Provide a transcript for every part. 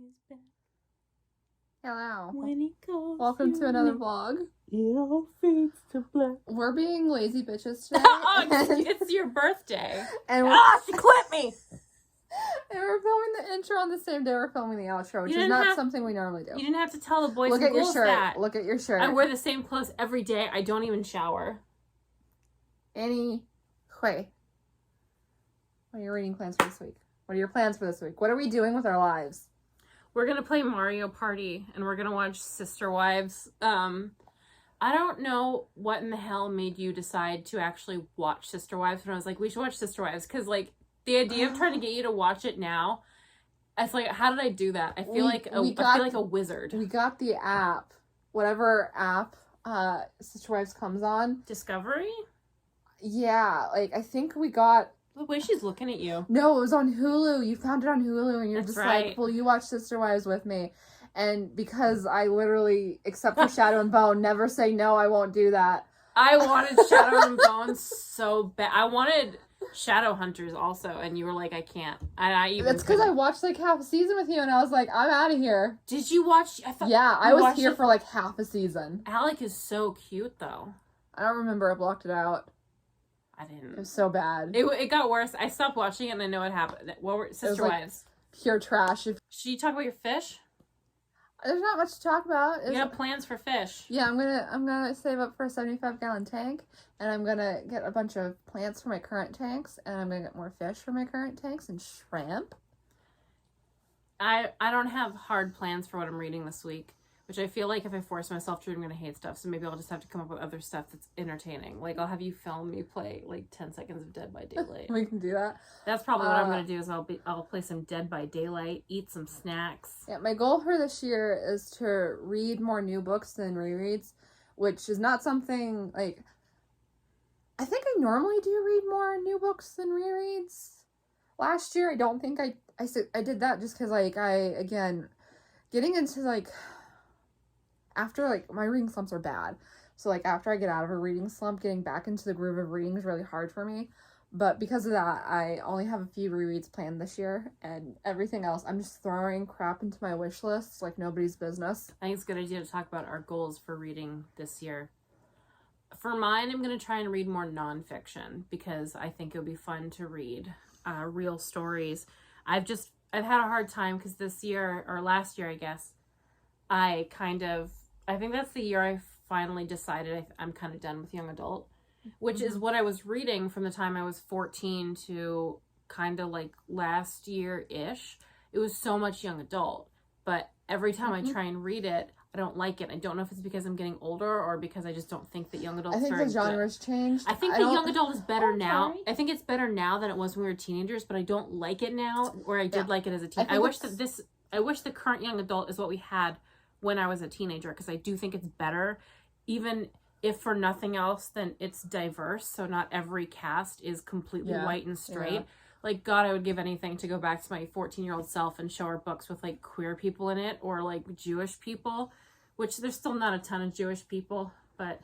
is back. Hello. When he goes Welcome to another vlog. It all fades to black. We're being lazy bitches today. It's your birthday. And she clipped me! And we're filming the intro on the same day we're filming the outro, which is not something we normally do. You didn't have to tell the boys Look and at your girls shirt. that. Look at your shirt. I wear the same clothes every day. I don't even shower. Anyway. What are your reading plans for this week? What are your plans for this week? What are we doing with our lives? We're going to play Mario Party, and we're going to watch Sister Wives. I don't know what in the hell made you decide to actually watch Sister Wives when I was like, we should watch Sister Wives. Because, like, the idea of trying to get you to watch it now, it's like, how did I do that? I feel like a wizard. We got the app. Whatever app Sister Wives comes on. Discovery? Yeah, like, I think we got... The way she's looking at you. No, it was on Hulu. You found it on Hulu, and you're That's just right. like, will you watch Sister Wives with me? And because I literally, except for Shadow and Bone, never say, no, I won't do that. I wanted Shadow and Bone so bad. I wanted Shadow Hunters also, and you were like, I can't. That's because I watched like half a season with you, and I was like, I'm out of here. Did you watch? I was here for like half a season. Alec is so cute, though. I don't remember. I blocked it out. I didn't. It was so bad. It got worse. I stopped watching it, and I know what happened. What were Sister Wives? Pure trash. Should you talk about your fish? There's not much to talk about. You got plans for fish? Yeah, I'm gonna save up for a 75-gallon tank, and I'm gonna get a bunch of plants for my current tanks, and I'm gonna get more fish for my current tanks and shrimp. I don't have hard plans for what I'm reading this week, which I feel like if I force myself to, I'm gonna hate stuff. So maybe I'll just have to come up with other stuff that's entertaining. Like I'll have you film me play like 10 seconds of Dead by Daylight. We can do that. That's probably what I'm gonna do. Is I'll play some Dead by Daylight, eat some snacks. Yeah, my goal for this year is to read more new books than rereads, which is not something like. I think I normally do read more new books than rereads. Last year, I don't think I did that just because like getting into like. After, like, my reading slumps are bad. So, like, after I get out of a reading slump, getting back into the groove of reading is really hard for me. But because of that, I only have a few rereads planned this year. And everything else, I'm just throwing crap into my wish list like nobody's business. I think it's a good idea to talk about our goals for reading this year. For mine, I'm going to try and read more nonfiction because I think it'll be fun to read real stories. I've had a hard time because this year, or last year, I guess, I think that's the year I finally decided I'm kind of done with young adult, which is what I was reading from the time I was 14 to kind of like last year-ish. It was so much young adult, but every time I try and read it, I don't like it. I don't know if it's because I'm getting older or because I just don't think that young adult is very good. I think the genre's changed. I think young adult is better now. I think it's better now than it was when we were teenagers, but I don't like it now, where I did like it as a teen. I wish the current young adult is what we had when I was a teenager, because I do think it's better, even if for nothing else then it's diverse, so not every cast is completely white and straight. Yeah. Like, God, I would give anything to go back to my 14-year-old self and show her books with, like, queer people in it, or, like, Jewish people, which there's still not a ton of Jewish people, but,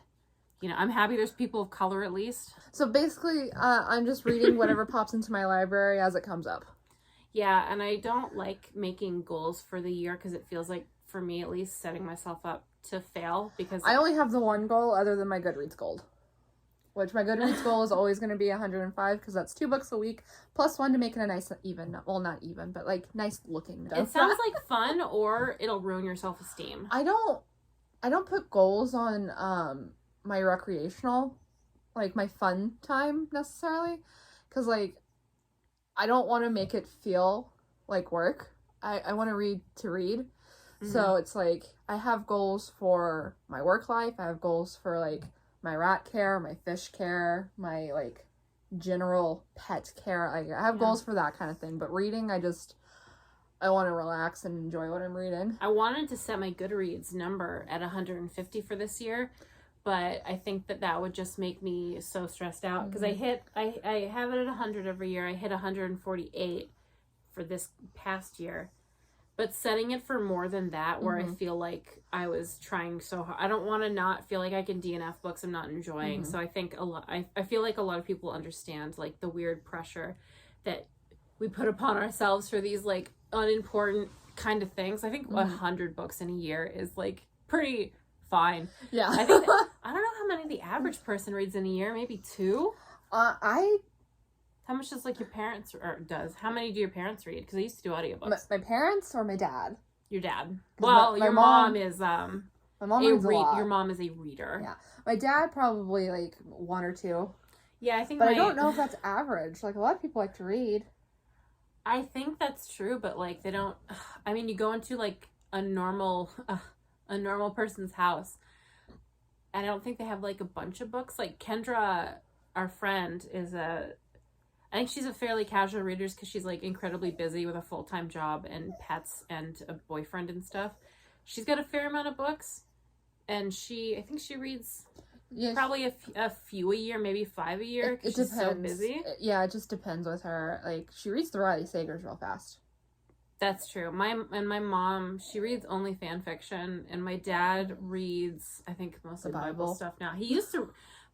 you know, I'm happy there's people of color at least. So basically, I'm just reading whatever pops into my library as it comes up. Yeah, and I don't like making goals for the year, because it feels like, for me at least, setting myself up to fail, because I only have the one goal other than my Goodreads goal, which my Goodreads goal is always going to be 105, because that's 2 books a week plus 1 to make it a nice even, well, not even, but like nice looking. It sounds like fun, or it'll ruin your self-esteem. I don't put goals on my recreational, like my fun time necessarily, because like I don't want to make it feel like work. I want to read to read. So it's like, I have goals for my work life. I have goals for, like, my rat care, my fish care, my, like, general pet care. I have goals for that kind of thing. But reading, I want to relax and enjoy what I'm reading. I wanted to set my Goodreads number at 150 for this year, but I think that would just make me so stressed out. Because I have it at 100 every year. I hit 148 for this past year. But setting it for more than that, where I feel like I was trying so hard. I don't want to not feel like I can DNF books I'm not enjoying. So I think I feel like a lot of people understand, like, the weird pressure that we put upon ourselves for these, like, unimportant kind of things. I think 100 books in a year is like pretty fine. Yeah. I think I don't know how many the average person reads in a year. Maybe 2. How much does like your parents How many do your parents read? Because I used to do audiobooks. My parents or my dad? Your dad. Well, your mom is my mom reads a lot. Your mom is a reader. Yeah. My dad probably like 1 or 2. Yeah, I think. But I don't know if that's average. Like a lot of people like to read. I think that's true, but like they don't. I mean, you go into like a normal person's house, and I don't think they have like a bunch of books. Like Kendra, our friend, I think she's a fairly casual reader because she's like incredibly busy with a full-time job and pets and a boyfriend and stuff. She's got a fair amount of books, and I think she reads probably a few a year, maybe 5 a year. It she's depends. So busy. Yeah, it just depends with her. Like she reads the Riley Sagers real fast. That's true. My mom, she reads only fan fiction, and my dad reads, I think, mostly Bible stuff now.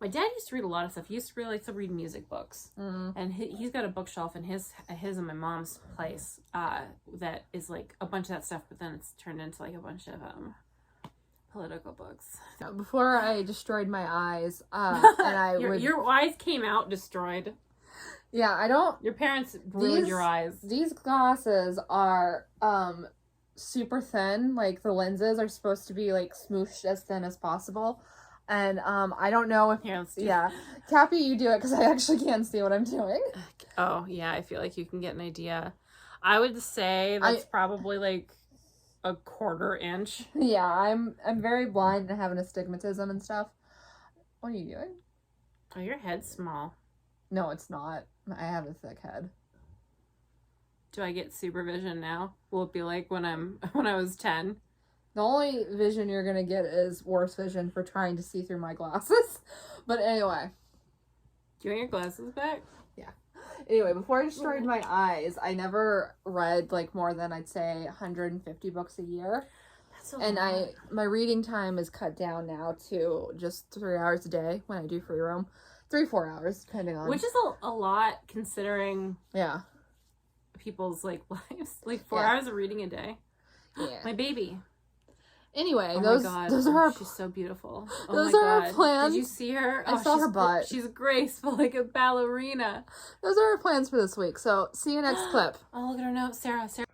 My dad used to read a lot of stuff. He used to really like to read music books, and he's got a bookshelf in his and my mom's place that is like a bunch of that stuff, but then it's turned into like a bunch of political books. Before I destroyed my eyes, and your eyes came out destroyed. Yeah, I don't. Your parents ruined your eyes. These glasses are super thin. Like the lenses are supposed to be like smooshed as thin as possible. And I don't know if Cappy, you do it because I actually can't see what I'm doing. Oh yeah, I feel like you can get an idea. I would say that's probably like a 1/4 inch. Yeah, I'm very blind and have an astigmatism and stuff. What are you doing? Oh, your head's small. No, it's not. I have a thick head. Do I get supervision now? Will it be like when I was 10? The only vision you're gonna get is worse vision for trying to see through my glasses. But anyway. Do you want your glasses back? Yeah. Anyway, before I destroyed my eyes, I never read like more than I'd say 150 books a year. That's a lot. My reading time is cut down now to just 3 hours a day when I do free roam. 3-4 hours, depending on. Which is a lot considering people's like lives. Like 4 hours of reading a day. Yeah. My baby. Anyway, those are our... She's so beautiful. Oh those are our plans. Did you see her? I saw her butt. She's graceful like a ballerina. Those are our plans for this week. So, see you next clip. Oh, look at her note. Sarah. And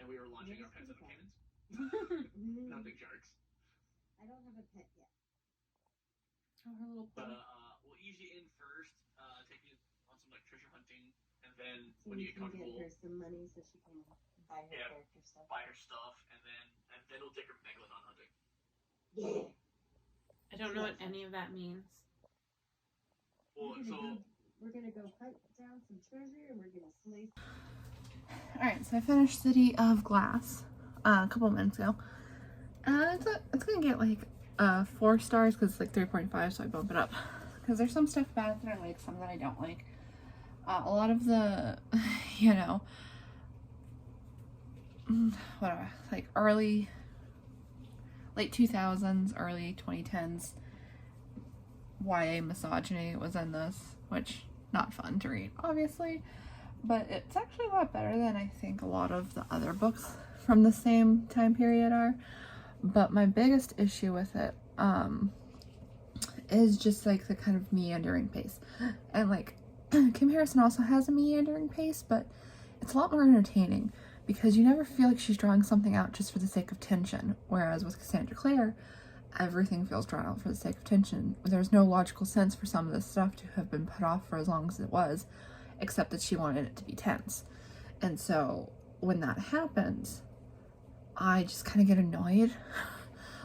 we were launching our pets entertainment. Not big sharks. I don't have a pet yet. Oh, her little But we'll ease you in first, take you on some like treasure hunting, and then so when you get comfortable, get her some money so she can buy her character stuff. Buy her stuff, and then we'll take her megalodon hunting. Yeah. I don't know what any of that means. Well, we're gonna go hunt down some treasure, and we're gonna slay. Alright, so I finished City of Glass a couple of minutes ago. It's gonna get like 4 stars because it's like 3.5, so I bump it up. Because there's some stuff about it that I like, some that I don't like. A lot of the, whatever, like late 2000s, early 2010s YA misogyny was in this, which not fun to read, obviously, but it's actually a lot better than I think a lot of the other books from the same time period are. But my biggest issue with it is just like the kind of meandering pace, and like Kim Harrison also has a meandering pace, but it's a lot more entertaining because you never feel like she's drawing something out just for the sake of tension, whereas with Cassandra Clare, everything feels drawn out for the sake of tension. There's no logical sense for some of this stuff to have been put off for as long as it was, except that she wanted it to be tense. And so when that happens, I just kind of get annoyed.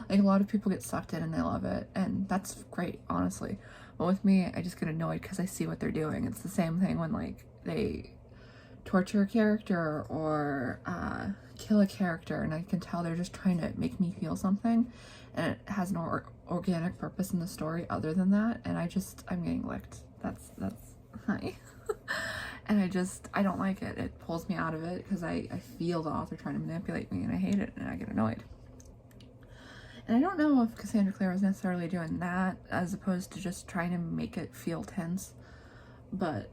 Like a lot of people get sucked in and they love it, and that's great, honestly. But with me, I just get annoyed because I see what they're doing. It's the same thing when like they torture a character or kill a character, and I can tell they're just trying to make me feel something, and it has no organic purpose in the story other than that, and I'm getting licked. That's hi. And I don't like it. It pulls me out of it because I feel the author trying to manipulate me, and I hate it, and I get annoyed. And I don't know if Cassandra Clare was necessarily doing that as opposed to just trying to make it feel tense, but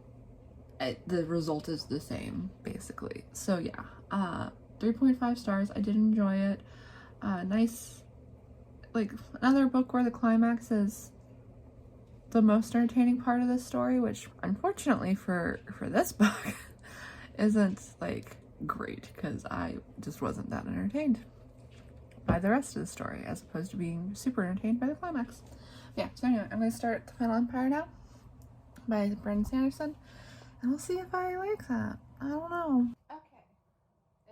the result is the same, basically. So yeah, 3.5 stars. I did enjoy it. Nice, like, another book where the climax is the most entertaining part of the story, which unfortunately for this book isn't like great, because I just wasn't that entertained by the rest of the story as opposed to being super entertained by the climax. Yeah, so anyway, I'm going to start The Final Empire now by Brandon Sanderson, and we'll see if I like that. I don't know. Okay,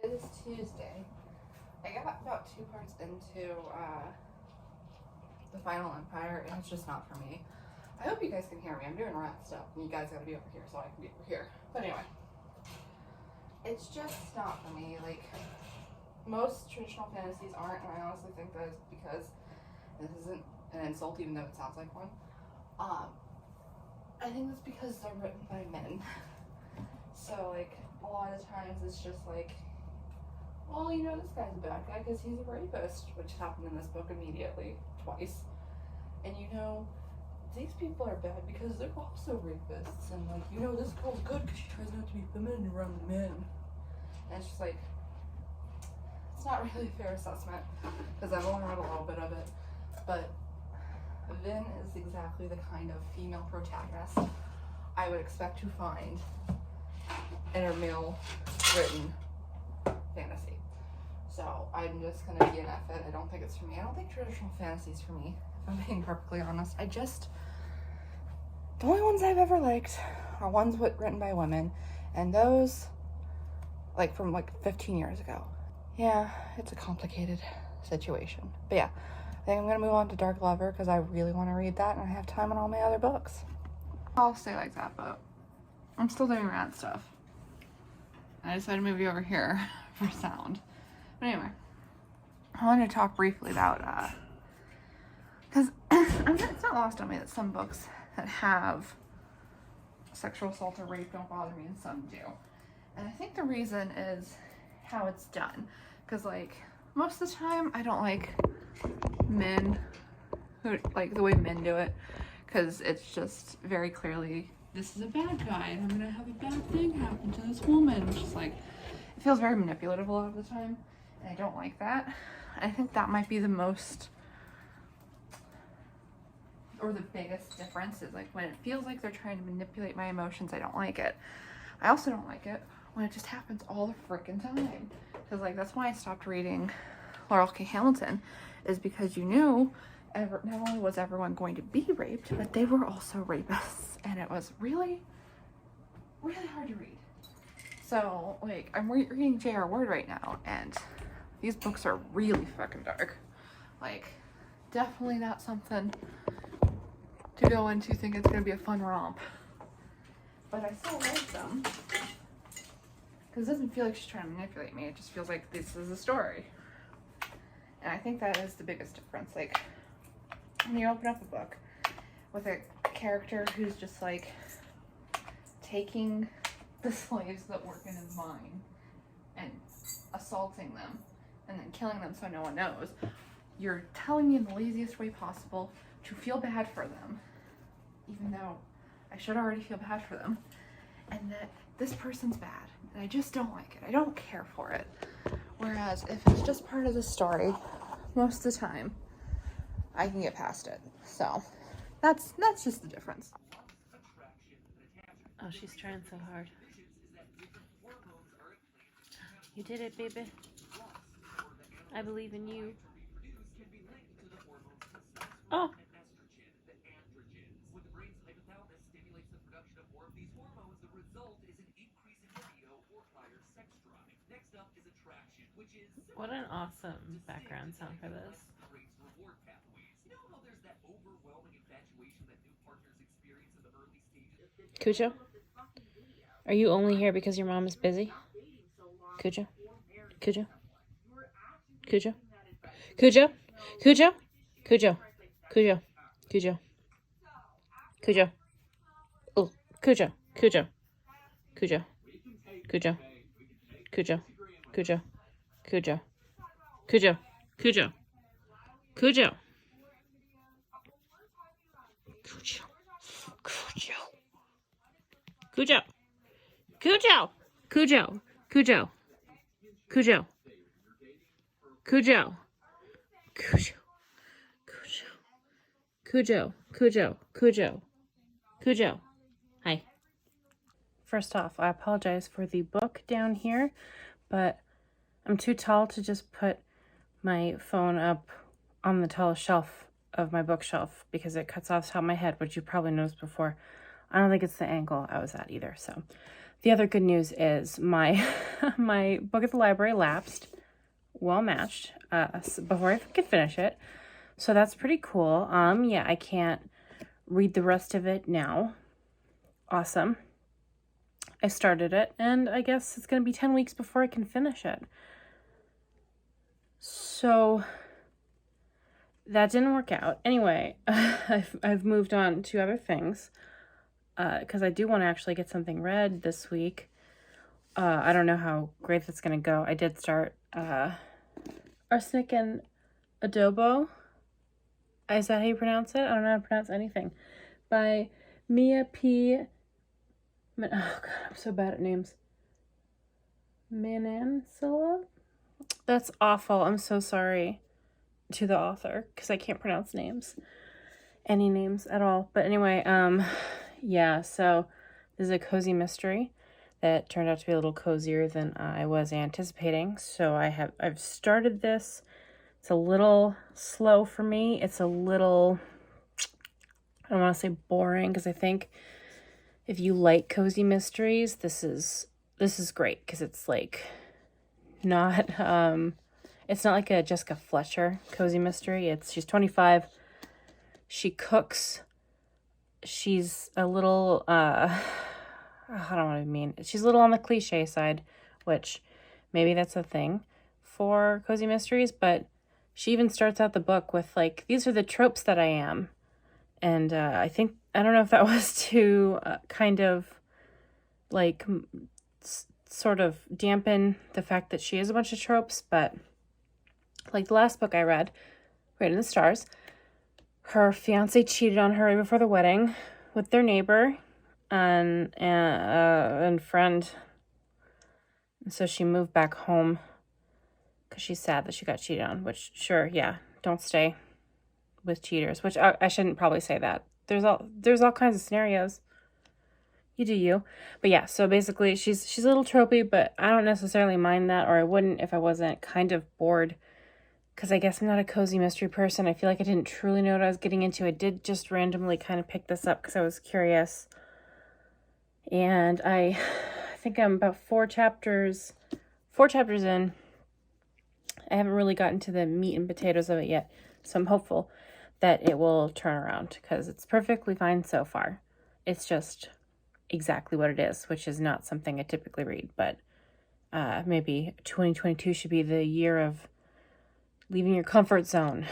it is Tuesday. I got about 2 parts into The Final Empire, and it's just not for me. I hope you guys can hear me. I'm doing rat stuff, and you guys gotta be over here so I can be over here. But anyway, it's just not for me. Like, most traditional fantasies aren't, and I honestly think that is because, and this isn't an insult even though it sounds like one, I think that's because they're written by men. So, like, a lot of times it's just like, well, you know, this guy's a bad guy because he's a rapist, which happened in this book immediately, twice. And you know, these people are bad because they're also rapists. And like, you know, this girl's good because she tries not to be feminine around the men. And it's just like, it's not really a fair assessment because I've only read a little bit of it. But Vin is exactly the kind of female protagonist I would expect to find in a male written fantasy. So I'm just gonna be an F it. I don't think it's for me. I don't think traditional fantasy is for me, if I'm being perfectly honest. The only ones I've ever liked are ones written by women, and those, like, from like 15 years ago. Yeah, it's a complicated situation. But yeah, I think I'm gonna move on to Dark Lover because I really want to read that and I have time on all my other books. I'll stay like that, but I'm still doing rat stuff. I decided to move you over here for sound. But anyway, I wanted to talk briefly about, because it's not lost on me that some books that have sexual assault or rape don't bother me and some do. And I think the reason is how it's done. Because, like, most of the time I don't like men, who, like, the way men do it. Because it's just very clearly, this is a bad guy and I'm gonna have a bad thing happen to this woman. Which is like, it feels very manipulative a lot of the time. And I don't like that. I think that might be the most, or the biggest difference is like when it feels like they're trying to manipulate my emotions, I don't like it. I also don't like it when it just happens all the frickin' time. Because like, that's why I stopped reading Laurel K. Hamilton, is because you knew not only was everyone going to be raped, but they were also rapists. And it was really, really hard to read. So like, I'm reading J.R. Ward right now, and these books are really fucking dark. Like, definitely not something to go into thinking it's gonna be a fun romp. But I still like them. Because it doesn't feel like she's trying to manipulate me. It just feels like this is a story. And I think that is the biggest difference. Like, when you open up a book with a character who's just like taking the slaves that work in his mine and assaulting them and then killing them so no one knows, you're telling me in the laziest way possible to feel bad for them, even though I should already feel bad for them, and that this person's bad, and I just don't like it. I don't care for it. Whereas if it's just part of the story, most of the time I can get past it. So that's just the difference. Oh, she's trying so hard. You did it, baby. I believe in you. Oh. What an awesome background sound for this. Cujo? Are you only here because your mom is busy? Cujo? Cujo? Cujo? Cujo? Cujo? Cujo? Cujo? Cujo? Cujo? Oh, Cujo? Cujo? Cujo? Cujo? Cujo? Cujo? Cujo? Cujo? Cujo? Cujo? Cujo? Cujo? Cujo? Cujo? Cujo? Cujo? Cujo? Cujo. Cujo. Cujo. Cujo. Cujo. Cujo. Hi. First off, I apologize for the book down here, but I'm too tall to just put my phone up on the tallest shelf of my bookshelf because it cuts off the top of my head, which you probably noticed before. I don't think it's the angle I was at either. So the other good news is my my book at the library lapsed, well matched, before I could finish it. So that's pretty cool. Yeah, I can't read the rest of it now. Awesome. I started it, and I guess it's going to be 10 weeks before I can finish it. So that didn't work out. Anyway, I've moved on to other things because I do want to actually get something read this week. I don't know how great that's going to go. I did start Arsenic and Adobo. Is that how you pronounce it? I don't know how to pronounce anything. By Mia P. Oh God, I'm so bad at names. Manansala? That's awful. I'm so sorry to the author because I can't pronounce names. Any names at all. But anyway, yeah, so this is a cozy mystery that turned out to be a little cozier than I was anticipating. So I've started this. It's a little slow for me. It's a little, I don't want to say boring, because I think if you like cozy mysteries, this is great, because it's like not it's not like a Jessica Fletcher cozy mystery. She's 25. She cooks. She's a little I don't know what I mean. She's a little on the cliche side, which maybe that's a thing for cozy mysteries, but she even starts out the book with like, these are the tropes that I am. And I don't know if that was to kind of like sort of dampen the fact that she is a bunch of tropes, but like the last book I read, Right in the Stars, her fiance cheated on her right before the wedding with their neighbor and friend. And so she moved back home because she's sad that she got cheated on, which, sure, yeah, don't stay with cheaters, which I shouldn't probably say that. There's all kinds of scenarios. You do you. But yeah, so basically she's a little tropey, but I don't necessarily mind that, or I wouldn't if I wasn't kind of bored, because I guess I'm not a cozy mystery person. I feel like I didn't truly know what I was getting into. I did just randomly kind of pick this up because I was curious. And I think I'm about four chapters in. I haven't really gotten to the meat and potatoes of it yet, so I'm hopeful that it will turn around, because it's perfectly fine so far. It's just exactly what it is, which is not something I typically read, but maybe 2022 should be the year of leaving your comfort zone.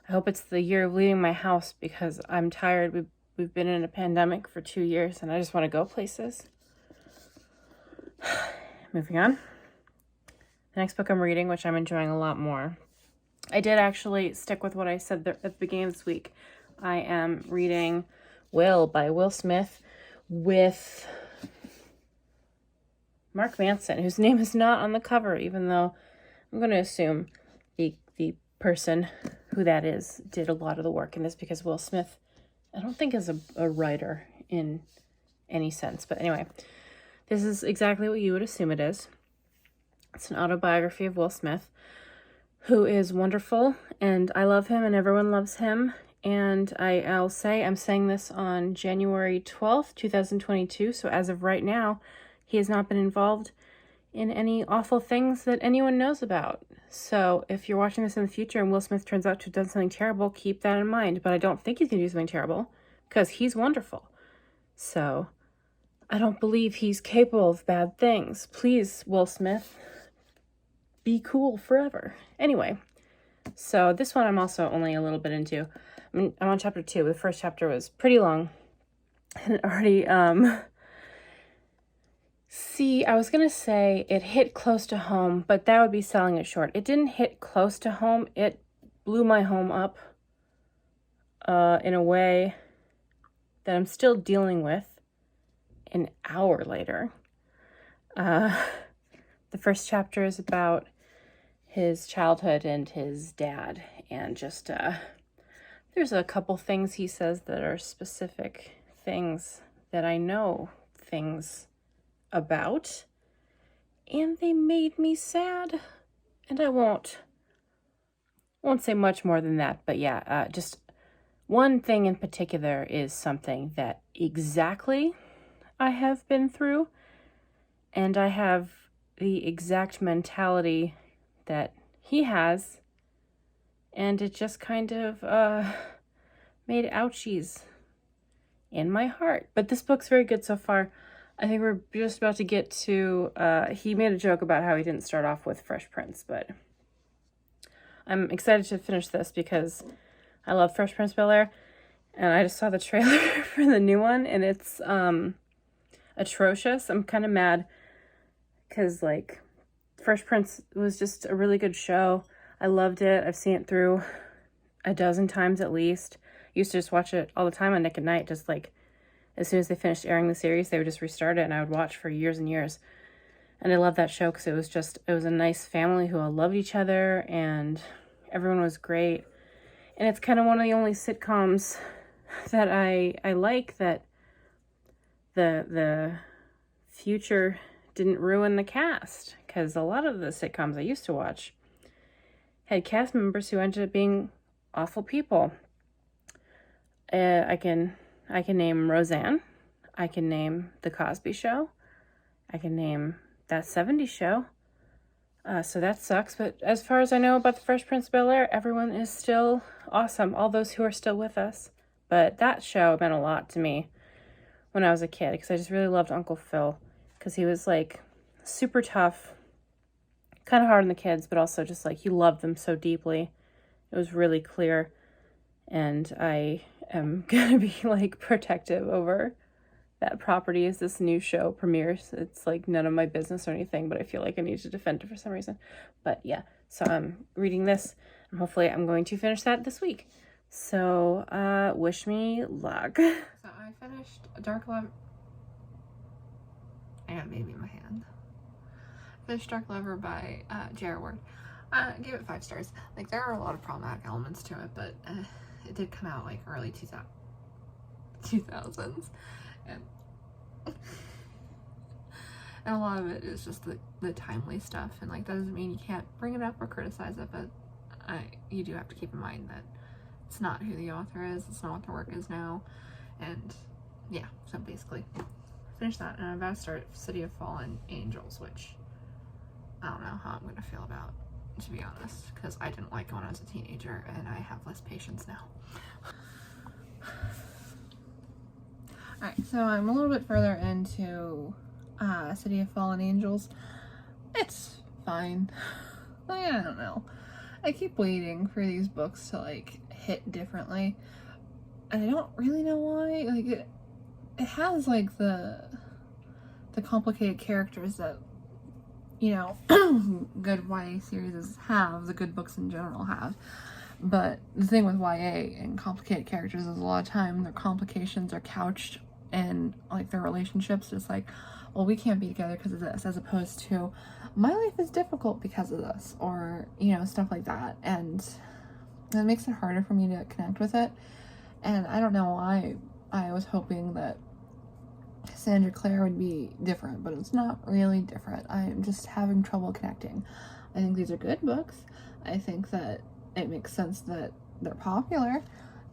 I hope it's the year of leaving my house, because I'm tired. We've been in a pandemic for 2 years, and I just want to go places. Moving on. The next book I'm reading, which I'm enjoying a lot more. I did actually stick with what I said at the beginning of this week. I am reading Will by Will Smith with Mark Manson, whose name is not on the cover, even though I'm going to assume the person who that is did a lot of the work in this, because Will Smith, I don't think, is a writer in any sense. But anyway, this is exactly what you would assume it is. It's an autobiography of Will Smith, who is wonderful, and I love him, and everyone loves him. And I'll say, I'm saying this on January 12th, 2022, so as of right now, he has not been involved in any awful things that anyone knows about. So if you're watching this in the future and Will Smith turns out to have done something terrible, keep that in mind. But I don't think he's going to do something terrible, because he's wonderful. So I don't believe he's capable of bad things. Please, Will Smith, be cool forever. Anyway, so this one I'm also only a little bit into. I'm on chapter 2. The first chapter was pretty long, and it already, see, I was going to say it hit close to home, but that would be selling it short. It didn't hit close to home. It blew my home up in a way that I'm still dealing with an hour later. The first chapter is about his childhood and his dad, and just there's a couple things he says that are specific things that I know things about, and they made me sad. And I won't say much more than that, but yeah, just one thing in particular is something that exactly I have been through, and I have the exact mentality that he has, and it just kind of made ouchies in my heart. But this book's very good so far. I think we're just about to get to, he made a joke about how he didn't start off with Fresh Prince, but I'm excited to finish this because I love Fresh Prince Bel-Air, and I just saw the trailer for the new one, and it's atrocious. I'm kind of mad because, like, Fresh Prince was just a really good show. I loved it. I've seen it through a dozen times at least. Used to just watch it all the time on Nick at Night, just like as soon as they finished airing the series, they would just restart it, and I would watch for years and years. And I love that show because it was a nice family who all loved each other, and everyone was great. And it's kind of one of the only sitcoms that I like that the future didn't ruin the cast, because a lot of the sitcoms I used to watch had cast members who ended up being awful people. I can name Roseanne. I can name The Cosby Show. I can name That 70s Show. So that sucks. But as far as I know about the Fresh Prince of Bel-Air, everyone is still awesome. All those who are still with us. But that show meant a lot to me when I was a kid, because I just really loved Uncle Phil, because he was like super tough, kind of hard on the kids, but also just like he loved them so deeply. It was really clear. And I am gonna be like protective over that property as this new show premieres. It's like none of my business or anything, but I feel like I need to defend it for some reason. But yeah, so I'm reading this, and hopefully I'm going to finish that this week. So wish me luck. So I finished Dark Lover. I got a baby in my hand. Finished Dark Lover by J.R. Ward. I gave it 5 stars. Like, there are a lot of problematic elements to it, but it did come out like early 2000s, and a lot of it is just the timely stuff, and like that doesn't mean you can't bring it up or criticize it, but you do have to keep in mind that it's not who the author is, it's not what the work is now. And yeah, so basically finish that, and I'm about to start City of Fallen Angels, which I don't know how I'm gonna feel about, to be honest, because I didn't like it when I was a teenager, and I have less patience now. Alright, so I'm a little bit further into City of Fallen Angels. It's fine. Like, I don't know. I keep waiting for these books to like hit differently, and I don't really know why. Like, it has like the complicated characters that, you know, good YA series have, the good books in general have. But the thing with YA and complicated characters is a lot of time their complications are couched in like their relationships. It's like, well, we can't be together because of this, as opposed to my life is difficult because of this, or, you know, stuff like that. And that makes it harder for me to connect with it. And I don't know why I was hoping that Sandra Clare would be different, but it's not really different. I'm just having trouble connecting. I think these are good books. I think that it makes sense that they're popular,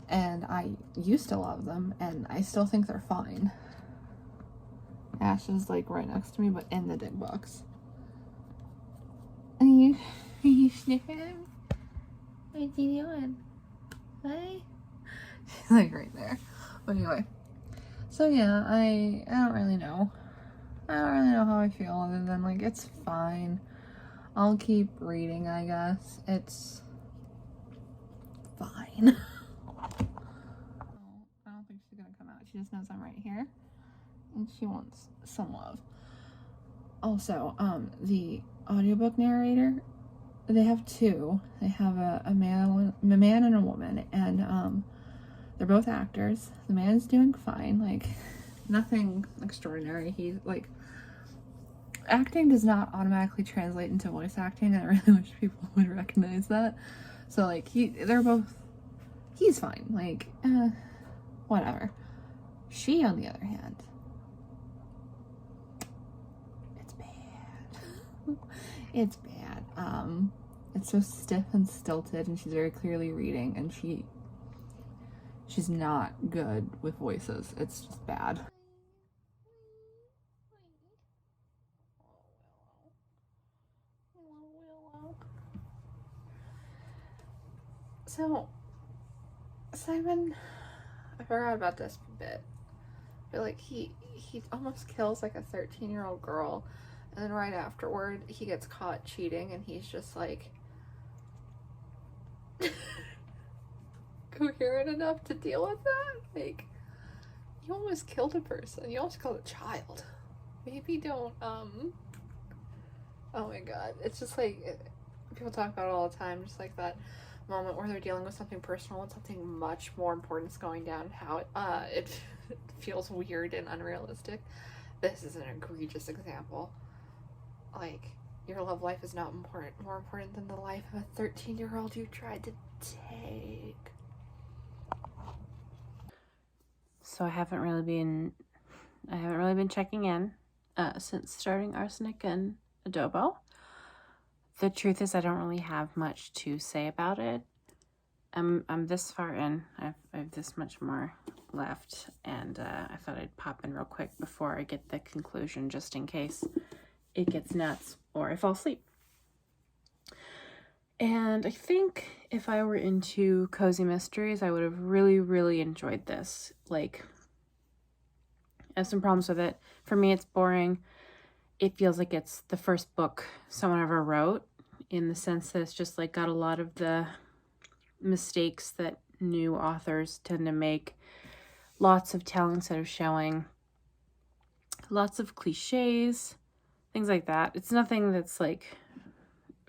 and I used to love them, and I still think they're fine. Ash is like right next to me, but in the big box. Are you sniffing him? What's he doing? Hi? She's like right there. But anyway. So yeah, I don't really know. I don't really know how I feel, other than like it's fine. I'll keep reading, I guess. It's fine. I don't think she's gonna come out. She just knows I'm right here, and she wants some love. Also, the audiobook narrator, they have 2. They have a man and a woman, and they're both actors. The man's doing fine, like nothing extraordinary. He's like, acting does not automatically translate into voice acting, and I really wish people would recognize that. So, like, he's fine. Like, whatever. She, on the other hand, it's bad. It's bad. It's so stiff and stilted, and she's very clearly reading, and she's not good with voices. It's just bad. So, Simon, I forgot about this bit, but like he almost kills like a 13-year-old girl, and then right afterward he gets caught cheating, and he's just like coherent enough to deal with that. Like, you almost killed a person, you almost killed a child. Maybe don't oh my god, it's just like people talk about it all the time, just like that moment where they're dealing with something personal and something much more important is going down, how it feels weird and unrealistic. This is an egregious example. Like, your love life is not more important than the life of a 13-year-old you tried to take. So I haven't really been checking in since starting Arsenic and Adobo. The truth is, I don't really have much to say about it. I'm this far in. I have this much more left, and I thought I'd pop in real quick before I get the conclusion, just in case it gets nuts or I fall asleep. And I think if I were into cozy mysteries, I would have really, really enjoyed this. Like, I have some problems with it. For me, it's boring. It feels like it's the first book someone ever wrote, in the sense that it's just like got a lot of the mistakes that new authors tend to make. Lots of telling instead of showing. Lots of cliches, things like that. It's nothing that's like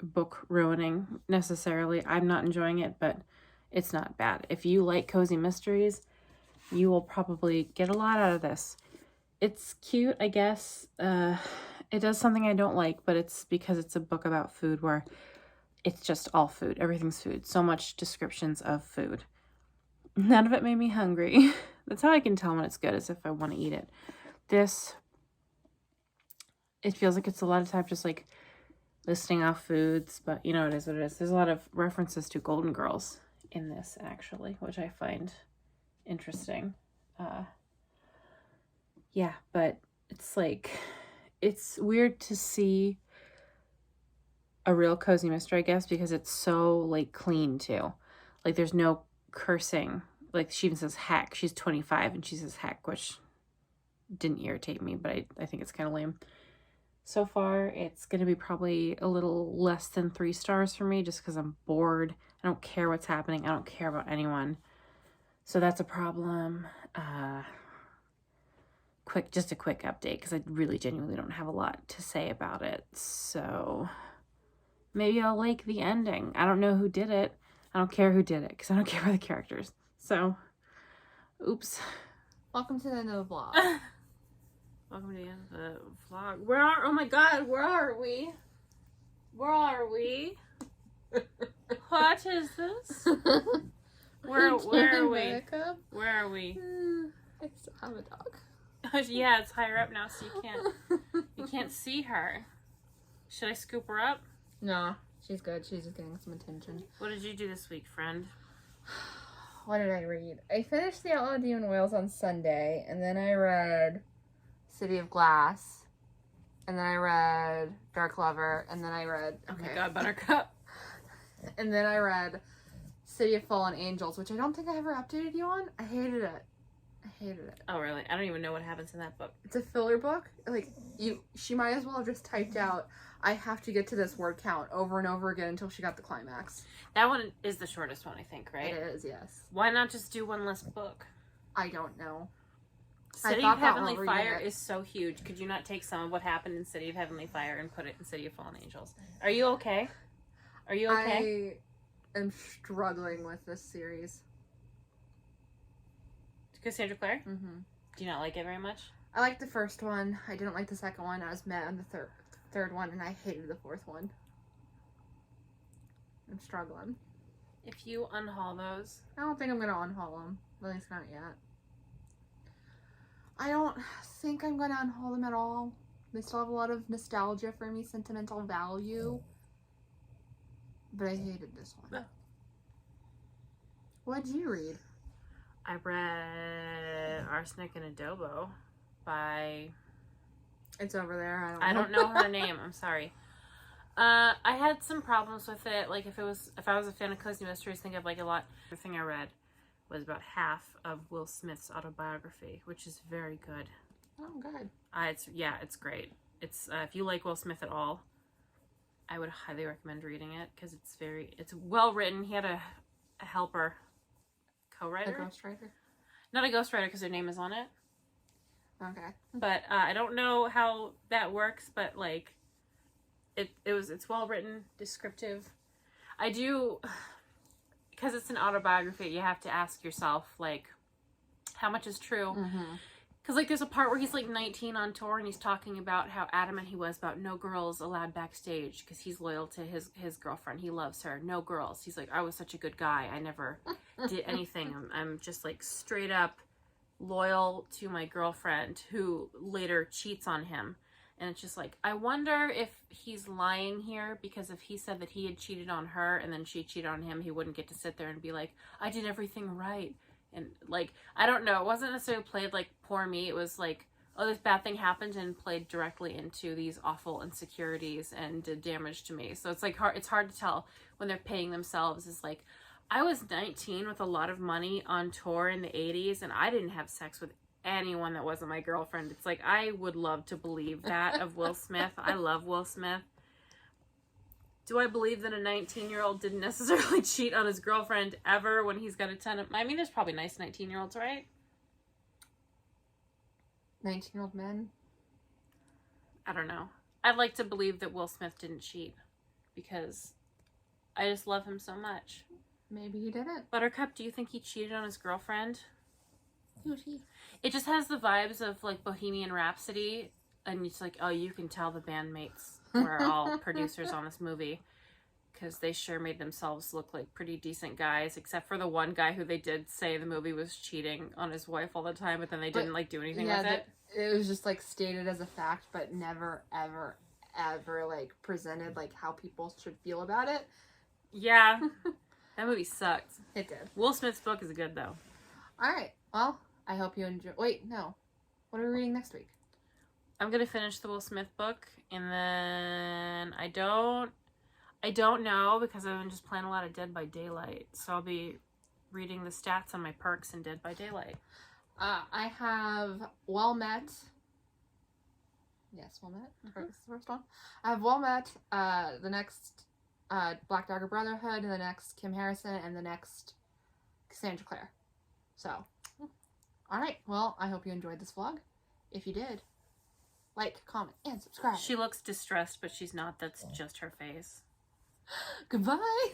book ruining necessarily. I'm not enjoying it, but it's not bad. If you like cozy mysteries, you will probably get a lot out of this. It's cute, I guess. It does something I don't like, but it's because it's a book about food where it's just all food. Everything's food. So much descriptions of food. None of it made me hungry. That's how I can tell when it's good, is if I want to eat it. This, it feels like it's a lot of time just like listing off foods, but you know, it is what it is. There's a lot of references to Golden Girls in this, actually, which I find interesting. Yeah, but it's like, it's weird to see a real cozy mystery, I guess, because it's so like clean too. Like, there's no cursing. Like, she even says heck. She's 25 and she says heck, which didn't irritate me, but I think it's kind of lame. So far, it's going to be probably a little less than 3 stars for me, just because I'm bored. I don't care what's happening. I don't care about anyone. So that's a problem. Just a quick update, because I really genuinely don't have a lot to say about it. So maybe I'll like the ending. I don't know who did it. I don't care who did it, because I don't care about the characters. So, oops. Welcome to the end of the vlog. Welcome to the end of the vlog. Oh my god, where are we? Where are we? What is this? Where are we? Where are we? I still have a dog. Yeah, it's higher up now, so you can't see her. Should I scoop her up? No, she's good. She's just getting some attention. What did you do this week, friend? What did I read? I finished The Outlaw Demon in Wales on Sunday, and then I read City of Glass, and then I read Dark Lover, and then I read... Oh my god, Buttercup. And then I read City of Fallen Angels, which I don't think I ever updated you on. I hated it. Oh, really? I don't even know what happens in that book. It's a filler book. Like, she might as well have just typed out, I have to get to this word count over and over again until she got the climax. That one is the shortest one, I think, right? It is, yes. Why not just do one less book? I don't know. City of Heavenly Fire is so huge. Could you not take some of what happened in City of Heavenly Fire and put it in City of Fallen Angels? Are you okay? Are you okay? I am struggling with this series. Cassandra Clare? Mm-hmm. Do you not like it very much? I liked the first one. I didn't like the second one. I was mad on the third one, and I hated the fourth one. I'm struggling. If you unhaul those. I don't think I'm going to unhaul them. At least not yet. I don't think I'm going to unhaul them at all. They still have a lot of nostalgia for me, sentimental value. But I hated this one. What'd you read? I read Arsenic and Adobo by... It's over there. I don't know her name. I'm sorry. I had some problems with it. Like if I was a fan of cozy mysteries, I think I'd like it a lot. Everything I read was about half of Will Smith's autobiography, which is very good. Oh, good. It's great. It's if you like Will Smith at all, I would highly recommend reading it because it's well written. He had a helper, co-writer, A ghostwriter. Not a ghostwriter because her name is on it. Okay. But I don't know how that works. But like, it's well written, descriptive. I do, because it's an autobiography. You have to ask yourself like, how much is true? Mm-hmm. Because, like, there's a part where he's, like, 19 on tour, and he's talking about how adamant he was about no girls allowed backstage, because he's loyal to his girlfriend. He loves her. No girls. He's like, I was such a good guy. I never did anything. I'm just, like, straight up loyal to my girlfriend, who later cheats on him. And it's just like, I wonder if he's lying here, because if he said that he had cheated on her, and then she cheated on him, he wouldn't get to sit there and be like, I did everything right. And, like, I don't know. It wasn't necessarily played like poor me. It was like, oh, this bad thing happened and played directly into these awful insecurities and did damage to me. So it's, like, it's hard to tell when they're paying themselves. It's like, I was 19 with a lot of money on tour in the 80s, and I didn't have sex with anyone that wasn't my girlfriend. It's like, I would love to believe that of Will Smith. I love Will Smith. Do I believe that a 19-year-old didn't necessarily cheat on his girlfriend ever when he's got a ton of... I mean, there's probably nice 19-year-olds, right? 19-year-old men? I don't know. I'd like to believe that Will Smith didn't cheat because I just love him so much. Maybe he didn't. Buttercup, do you think he cheated on his girlfriend? Who's he? It just has the vibes of, like, Bohemian Rhapsody, and it's like, oh, you can tell the bandmates were all producers on this movie, because they sure made themselves look like pretty decent guys, except for the one guy who they did say the movie was cheating on his wife all the time, but then they didn't like do anything with it. It was just like stated as a fact, but never, ever, ever like presented like how people should feel about it. Yeah, that movie sucked. It did. Will Smith's book is good though. All right. Well, I hope you enjoy. Wait, no. What are we reading next week? I'm gonna finish the Will Smith book, and then I don't know, because I've been just playing a lot of Dead by Daylight, so I'll be reading the stats on my perks in Dead by Daylight. I have Well Met. Yes, Well Met. Mm-hmm. That's the first one. I have Well Met, the next Black Dagger Brotherhood, and the next Kim Harrison, and the next Cassandra Clare. So, all right. Well, I hope you enjoyed this vlog. If you did, like, comment, and subscribe. She looks distressed, but she's not. That's just her face. Goodbye.